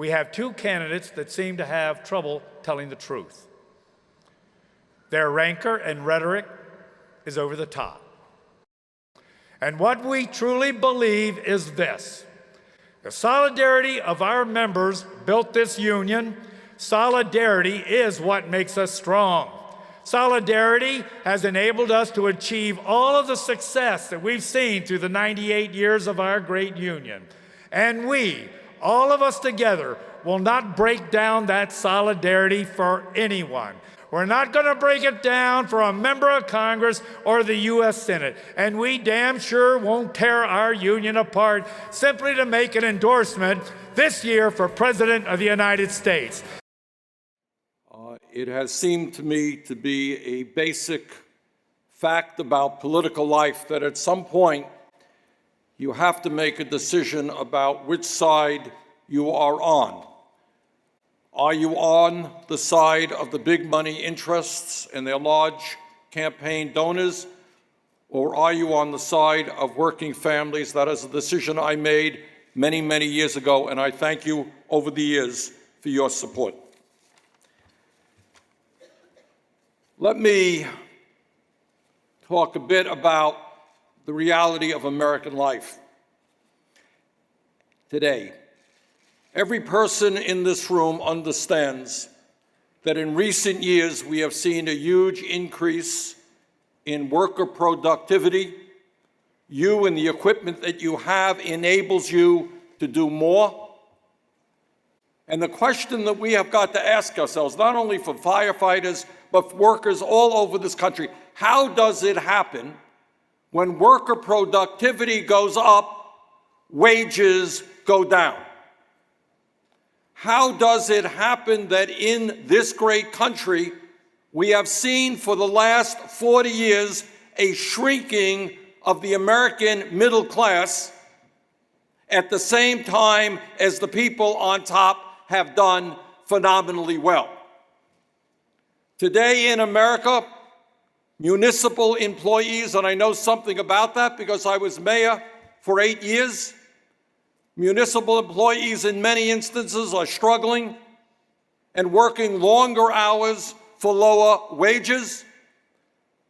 we have two candidates that seem to have trouble telling the truth. Their rancor and rhetoric is over the top. And what we truly believe is this: the solidarity of our members built this union. Solidarity is what makes us strong. Solidarity has enabled us to achieve all of the success that we've seen through the 98 years of our great union. And we, all of us together, will not break down that solidarity for anyone. We're not going to break it down for a member of Congress or the U.S. Senate. And we damn sure won't tear our union apart simply to make an endorsement this year for President of the United States. It has seemed to me to be a basic fact about political life that at some point you have to make a decision about which side you are on. Are you on the side of the big money interests and their large campaign donors, or are you on the side of working families? That is a decision I made many, many years ago, and I thank you over the years for your support. Let me talk a bit about the reality of American life today. Every person in this room understands that in recent years we have seen a huge increase in worker productivity. You and the equipment that you have enables you to do more. And the question that we have got to ask ourselves, not only for firefighters, but for workers all over this country, how does it happen when worker productivity goes up, wages go down? How does it happen that in this great country, we have seen for the last 40 years a shrinking of the American middle class at the same time as the people on top have done phenomenally well? Today in America, municipal employees, and I know something about that because I was mayor for 8 years, municipal employees in many instances are struggling and working longer hours for lower wages.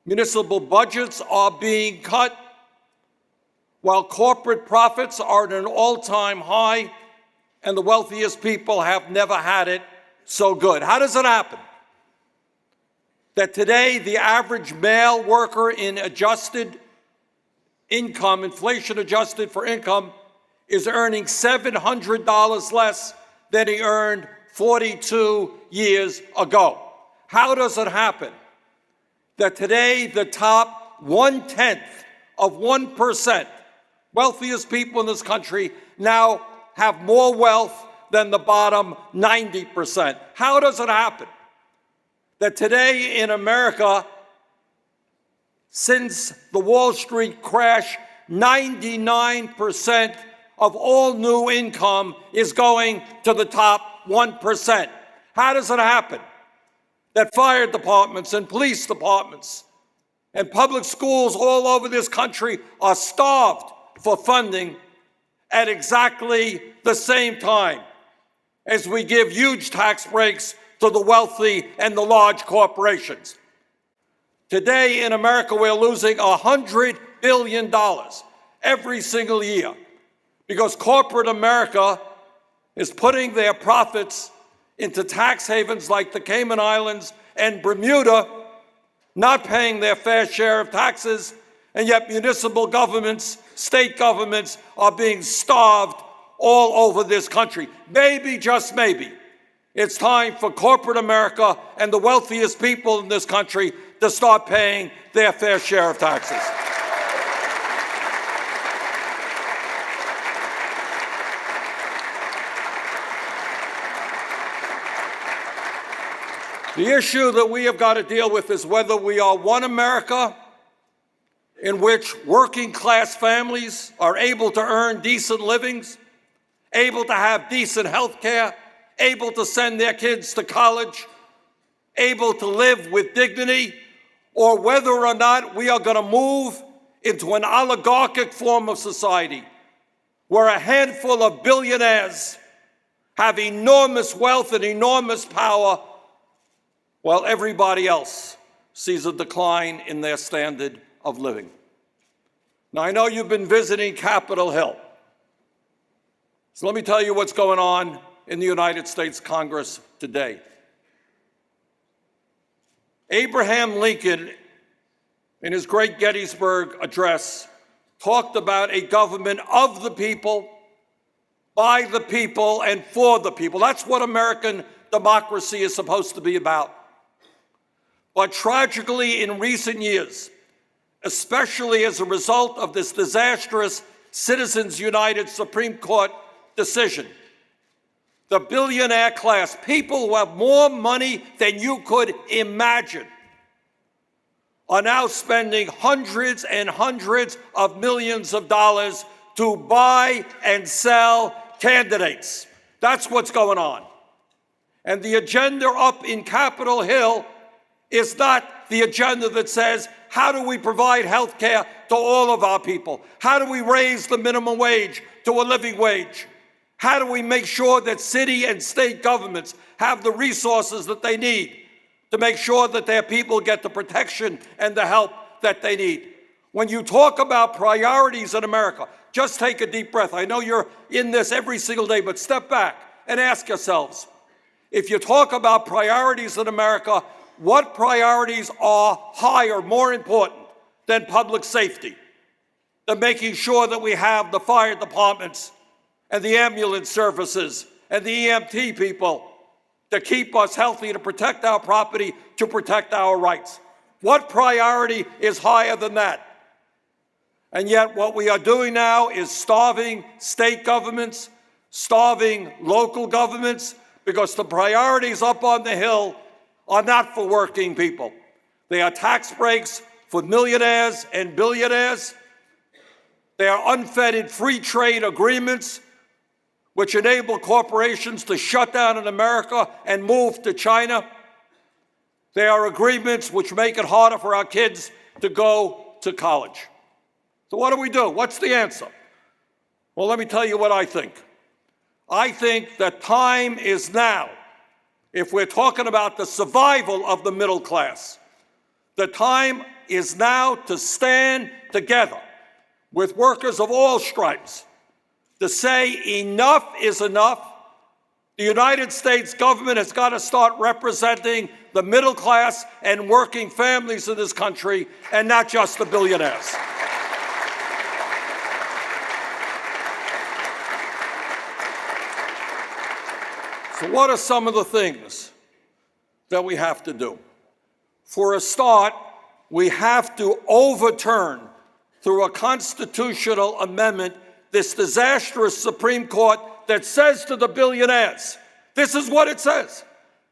Municipal budgets are being cut while corporate profits are at an all-time high and the wealthiest people have never had it so good. How does it happen that today the average male worker in adjusted income, inflation adjusted for income, is earning $700 less than he earned 42 years ago? How does it happen that today the top 0.1% wealthiest people in this country now have more wealth than the bottom 90%? How does it happen that today in America, since the Wall Street crash, 99% of all new income is going to the top 1%? How does it happen that fire departments and police departments and public schools all over this country are starved for funding at exactly the same time as we give huge tax breaks to the wealthy and the large corporations? Today in America, we're losing $100 billion every single year because corporate America is putting their profits into tax havens like the Cayman Islands and Bermuda, not paying their fair share of taxes, and yet municipal governments, state governments are being starved all over this country. Maybe, just maybe, it's time for corporate America and the wealthiest people in this country to start paying their fair share of taxes. The issue that we have got to deal with is whether we are one America in which working class families are able to earn decent livings, able to have decent health care, able to send their kids to college, able to live with dignity, or whether or not we are going to move into an oligarchic form of society where a handful of billionaires have enormous wealth and enormous power, while everybody else sees a decline in their standard of living. Now, I know you've been visiting Capitol Hill. So let me tell you what's going on in the United States Congress today. Abraham Lincoln, in his great Gettysburg Address, talked about a government of the people, by the people, and for the people. That's what American democracy is supposed to be about. But tragically, in recent years, especially as a result of this disastrous Citizens United Supreme Court decision, the billionaire class, people who have more money than you could imagine, are now spending hundreds and hundreds of millions of dollars to buy and sell candidates. That's what's going on. And the agenda up in Capitol Hill is not the agenda that says, how do we provide health care to all of our people? How do we raise the minimum wage to a living wage? How do we make sure that city and state governments have the resources that they need to make sure that their people get the protection and the help that they need? When you talk about priorities in America, just take a deep breath. I know you're in this every single day, but step back and ask yourselves, if you talk about priorities in America, what priorities are higher, more important than public safety, than making sure that we have the fire departments and the ambulance services and the EMT people to keep us healthy, to protect our property, to protect our rights? What priority is higher than that? And yet what we are doing now is starving state governments, starving local governments, because the priorities up on the Hill are not for working people. They are tax breaks for millionaires and billionaires. They are unfettered free trade agreements which enable corporations to shut down in America and move to China. They are agreements which make it harder for our kids to go to college. So what do? What's the answer? Well, let me tell you what I think. I think that time is now. If we're talking about the survival of the middle class, the time is now to stand together with workers of all stripes to say enough is enough. The United States government has got to start representing the middle class and working families in this country, and not just the billionaires. So what are some of the things that we have to do? For a start, we have to overturn, through a constitutional amendment, this disastrous Supreme Court that says to the billionaires, this is what it says: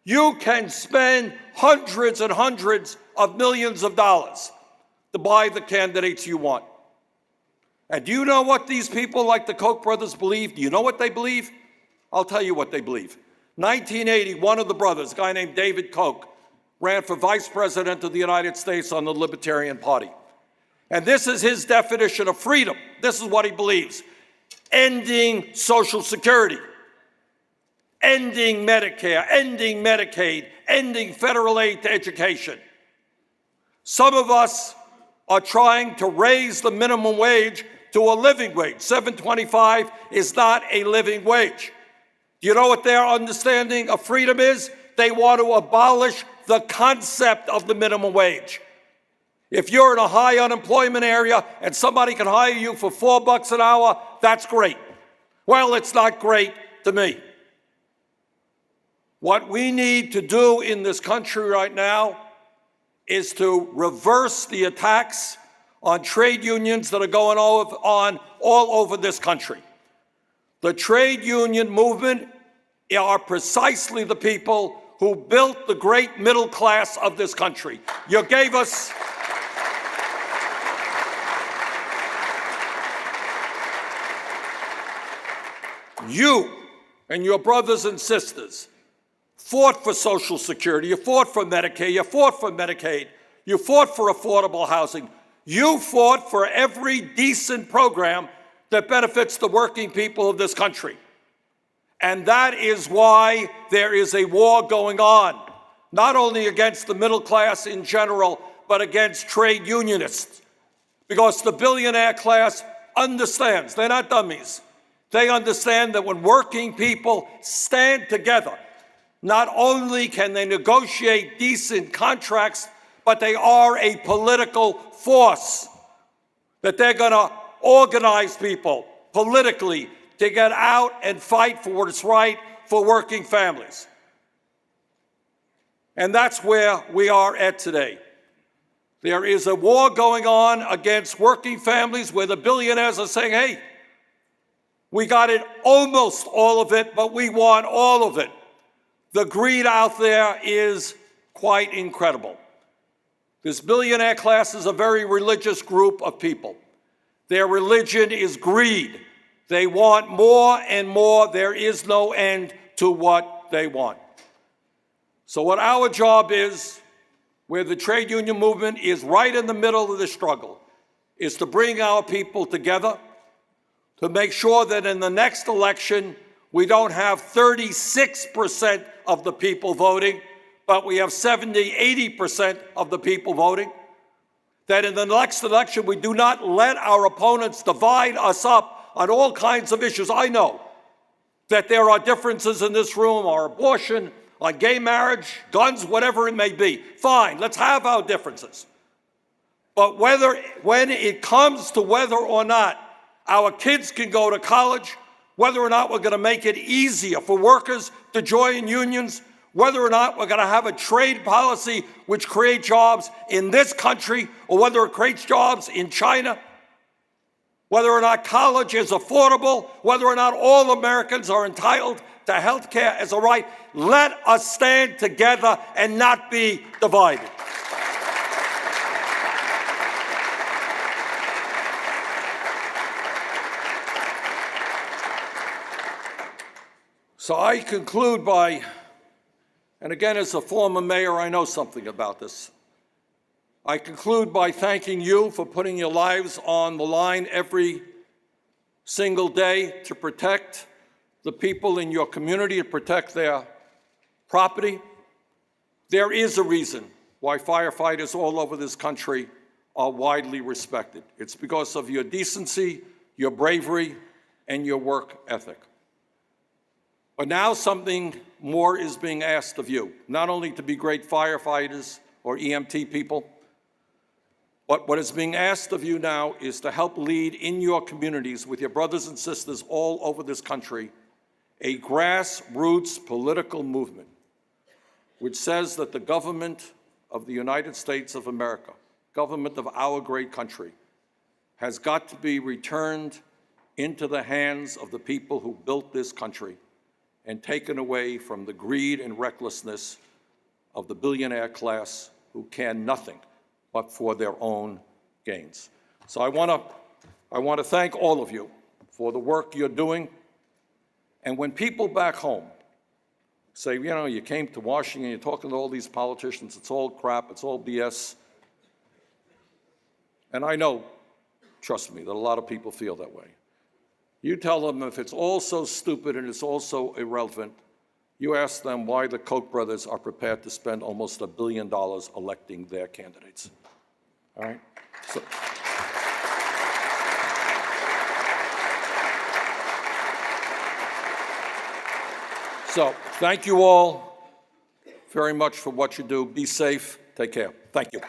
you can spend hundreds and hundreds of millions of dollars to buy the candidates you want. And do you know what these people like the Koch brothers believe? Do you know what they believe? I'll tell you what they believe. 1980, one of the brothers, a guy named David Koch, ran for vice president of the United States on the Libertarian Party. And this is his definition of freedom. This is what he believes: ending Social Security, ending Medicare, ending Medicaid, ending federal aid to education. Some of us are trying to raise the minimum wage to a living wage. $7.25 is not a living wage. Do you know what their understanding of freedom is? They want to abolish the concept of the minimum wage. If you're in a high unemployment area and somebody can hire you for $4 an hour, that's great. Well, it's not great to me. What we need to do in this country right now is to reverse the attacks on trade unions that are going on all over this country. The trade union movement are precisely the people who built the great middle class of this country. You gave us you and your brothers and sisters fought for Social Security, you fought for Medicare, you fought for Medicaid, you fought for affordable housing, you fought for every decent program that benefits the working people of this country. And that is why there is a war going on, not only against the middle class in general, but against trade unionists. Because the billionaire class understands, they're not dummies. They understand that when working people stand together, not only can they negotiate decent contracts, but they are a political force, that they're going to organize people politically to get out and fight for what is right for working families. And that's where we are at today. There is a war going on against working families where the billionaires are saying, hey, we got it, almost all of it, but we want all of it. The greed out there is quite incredible. This billionaire class is a very religious group of people. Their religion is greed. They want more and more. There is no end to what they want. So what our job is, where the trade union movement is right in the middle of the struggle, is to bring our people together, to make sure that in the next election, we don't have 36% of the people voting, but we have 70, 80% of the people voting. That in the next election, we do not let our opponents divide us up on all kinds of issues. I know that there are differences in this room on abortion, on gay marriage, guns, whatever it may be. Fine, let's have our differences. But when it comes to whether or not our kids can go to college, whether or not we're going to make it easier for workers to join unions, whether or not we're going to have a trade policy which creates jobs in this country, or whether it creates jobs in China, whether or not college is affordable, whether or not all Americans are entitled to health care as a right, let us stand together and not be divided. So I conclude by, and again, as a former mayor, I know something about this. I conclude by thanking you for putting your lives on the line every single day to protect the people in your community, to protect their property. There is a reason why firefighters all over this country are widely respected. It's because of your decency, your bravery, and your work ethic. But now something more is being asked of you, not only to be great firefighters or EMT people, but what is being asked of you now is to help lead in your communities with your brothers and sisters all over this country a grassroots political movement which says that the government of the United States of America, government of our great country, has got to be returned into the hands of the people who built this country and taken away from the greed and recklessness of the billionaire class who care nothing but for their own gains. So I want to thank all of you for the work you're doing. And when people back home say, you know, you came to Washington, you're talking to all these politicians, it's all crap, it's all BS. And I know, trust me, that a lot of people feel that way. You tell them if it's all so stupid and it's all so irrelevant, you ask them why the Koch brothers are prepared to spend almost $1 billion electing their candidates. All right? So thank you all very much for what you do. Be safe. Take care. Thank you.